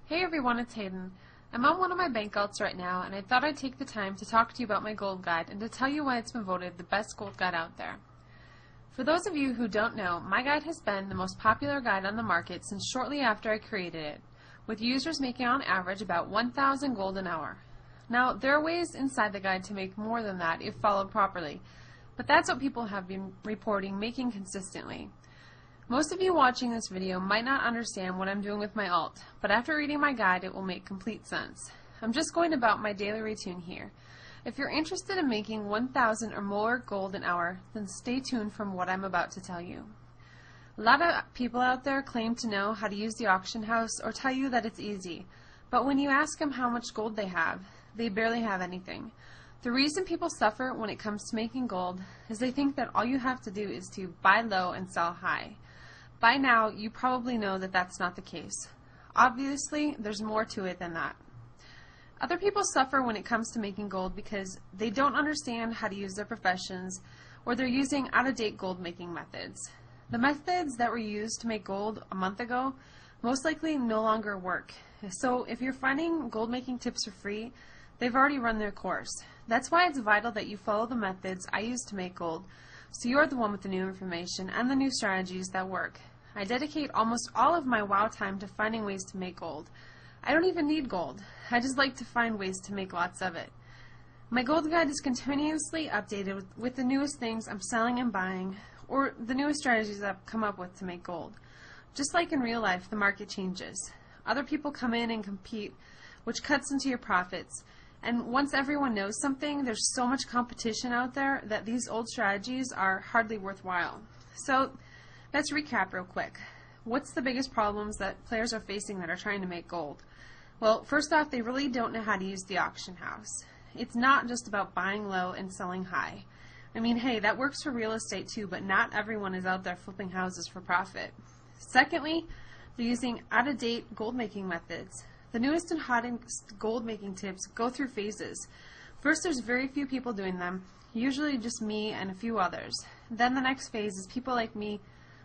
Hey everyone, it's Hayden. I'm on one of my bank alts right now, and I thought I'd take the time to talk to you about my gold guide and to tell you why it's been voted the best gold guide out there. For those of you who don't know, my guide has been the most popular guide on the market since shortly after I created it, with users making on average about 1,000 gold an hour. Now, there are ways inside the guide to make more than that if followed properly, but that's what people have been reporting making consistently. Most of you watching this video might not understand what I'm doing with my alt, but after reading my guide it will make complete sense. I'm just going about my daily routine here. If you're interested in making 1,000 or more gold an hour, then stay tuned from what I'm about to tell you. A lot of people out there claim to know how to use the auction house or tell you that it's easy, but when you ask them how much gold they have, they barely have anything. The reason people suffer when it comes to making gold is they think that all you have to do is to buy low and sell high. By now, you probably know that that's not the case. Obviously, there's more to it than that. Other people suffer when it comes to making gold because they don't understand how to use their professions, or they're using out-of-date gold making methods. The methods that were used to make gold a month ago most likely no longer work. So if you're finding gold making tips for free, they've already run their course. That's why it's vital that you follow the methods I use to make gold, so you're the one with the new information and the new strategies that work. I dedicate almost all of my WoW time to finding ways to make gold. I don't even need gold. I just like to find ways to make lots of it. My gold guide is continuously updated with the newest things I'm selling and buying, or the newest strategies I've come up with to make gold. Just like in real life, the market changes. Other people come in and compete, which cuts into your profits. And once everyone knows something, there's so much competition out there that these old strategies are hardly worthwhile. So let's recap real quick. What's the biggest problems that players are facing that are trying to make gold? Well, first off, they really don't know how to use the auction house. It's not just about buying low and selling high. I mean, hey, that works for real estate too, but not everyone is out there flipping houses for profit. Secondly, they're using out-of-date gold making methods. The newest and hottest gold making tips go through phases. First, there's very few people doing them, usually just me and a few others. Then the next phase is people like me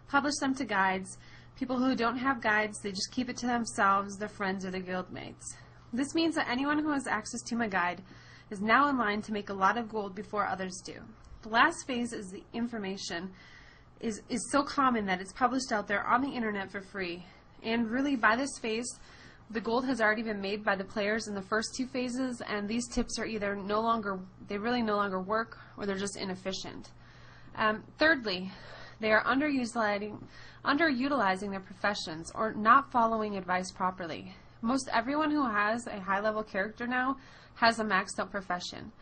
publish them to guides. People who don't have guides, they just keep it to themselves, their friends, or their guildmates. This means that anyone who has access to my guide is now in line to make a lot of gold before others do. The last phase is the information is so common that it's published out there on the internet for free. And really, by this phase, the gold has already been made by the players in the first two phases, and these tips are either they really no longer work, or they're just inefficient. Thirdly, they are underutilizing their professions or not following advice properly. Most everyone who has a high-level character now has a maxed-out profession.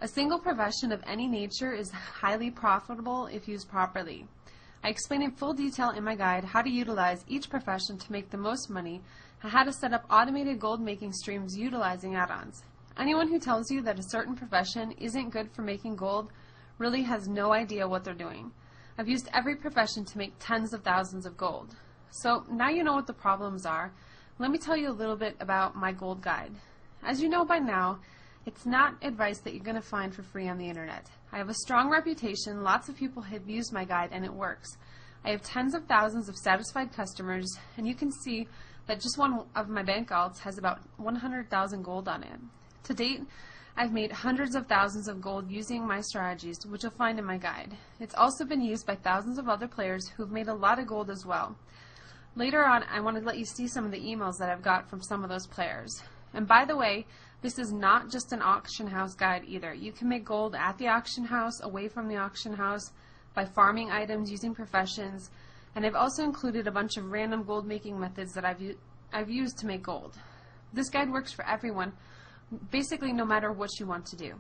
A single profession of any nature is highly profitable if used properly. I explain in full detail in my guide how to utilize each profession to make the most money and how to set up automated gold-making streams utilizing add-ons. Anyone who tells you that a certain profession isn't good for making gold really has no idea what they're doing. I've used every profession to make tens of thousands of gold. So now you know what the problems are. Let me tell you a little bit about my gold guide. As you know by now, it's not advice that you're going to find for free on the internet. I have a strong reputation, lots of people have used my guide, and it works. I have tens of thousands of satisfied customers, and you can see that just one of my bank alts has about 100,000 gold on it. To date, I've made hundreds of thousands of gold using my strategies, which you'll find in my guide. It's also been used by thousands of other players who've made a lot of gold as well. Later on, I want to let you see some of the emails that I've got from some of those players. And by the way, this is not just an auction house guide either. You can make gold at the auction house, away from the auction house, by farming items, using professions, and I've also included a bunch of random gold making methods that I've used to make gold. This guide works for everyone, basically no matter what you want to do.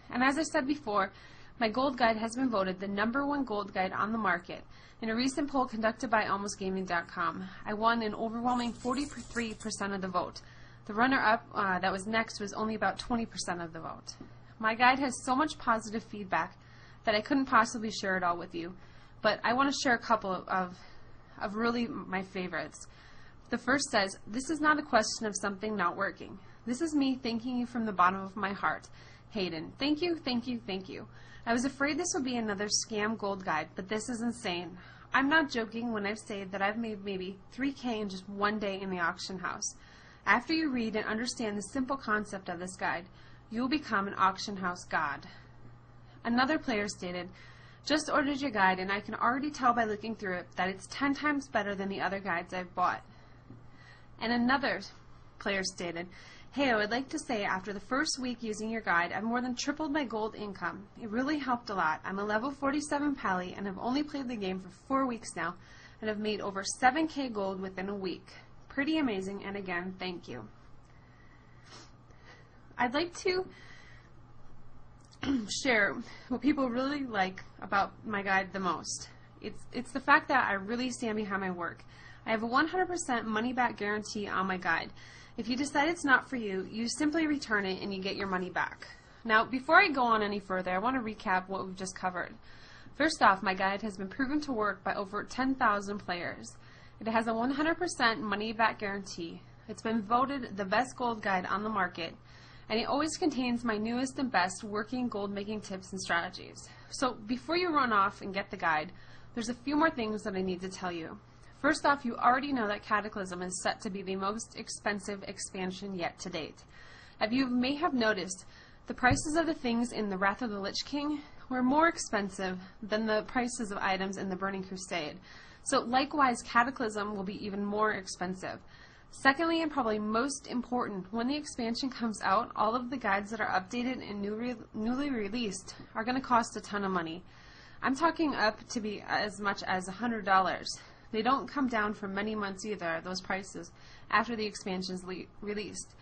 And as I said before, my gold guide has been voted the #1 gold guide on the market. In a recent poll conducted by almostgaming.com, I won an overwhelming 43% of the vote. The runner-up that was next was only about 20% of the vote. My guide has so much positive feedback that I couldn't possibly share it all with you, but I want to share a couple of really my favorites. The first says, "This is not a question of something not working. This is me thanking you from the bottom of my heart. Hayden, thank you, thank you, thank you. I was afraid this would be another scam gold guide, but this is insane. I'm not joking when I say that I've made maybe 3K in just one day in the auction house. After you read and understand the simple concept of this guide, you will become an auction house god. Another player stated, just ordered your guide and I can already tell by looking through it that it's 10 times better than the other guides I've bought. And another player stated, hey, I would like to say after the first week using your guide, I've more than tripled my gold income. It really helped a lot. I'm a level 47 pally and have only played the game for 4 weeks now and have made over 7k gold within a week. Pretty amazing, and again, thank you. I'd like to share what people really like about my guide the most. It's the fact that I really stand behind my work. I have a 100% money back guarantee on my guide. If you decide it's not for you, you simply return it and you get your money back. Now, before I go on any further, I want to recap what we've just covered. First off, my guide has been proven to work by over 10,000 players. It has a 100% money back guarantee. It's been voted the best gold guide on the market, and it always contains my newest and best working gold making tips and strategies. So before you run off and get the guide, there's a few more things that I need to tell you. First off, you already know that Cataclysm is set to be the most expensive expansion yet to date. As you may have noticed, the prices of the things in the Wrath of the Lich King were more expensive than the prices of items in the Burning Crusade. So likewise, Cataclysm will be even more expensive. Secondly, and probably most important, when the expansion comes out, all of the guides that are updated and newly released are going to cost a ton of money. I'm talking up to be as much as $100. They don't come down for many months either, those prices, after the expansion is released.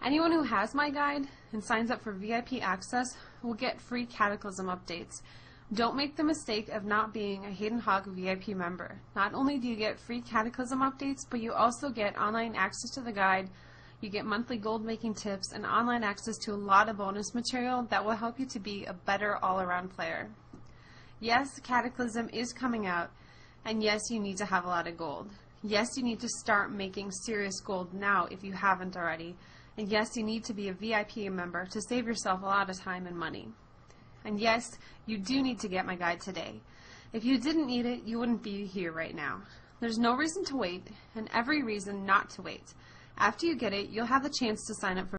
Anyone who has my guide and signs up for VIP access will get free Cataclysm updates. Don't make the mistake of not being a Hayden Hog VIP member. Not only do you get free Cataclysm updates, but you also get online access to the guide, you get monthly gold making tips, and online access to a lot of bonus material that will help you to be a better all-around player. Yes, Cataclysm is coming out, and yes, you need to have a lot of gold. Yes, you need to start making serious gold now if you haven't already. And yes, you need to be a VIP member to save yourself a lot of time and money. And yes, you do need to get my guide today. If you didn't need it, you wouldn't be here right now. There's no reason to wait, and every reason not to wait. After you get it, you'll have the chance to sign up for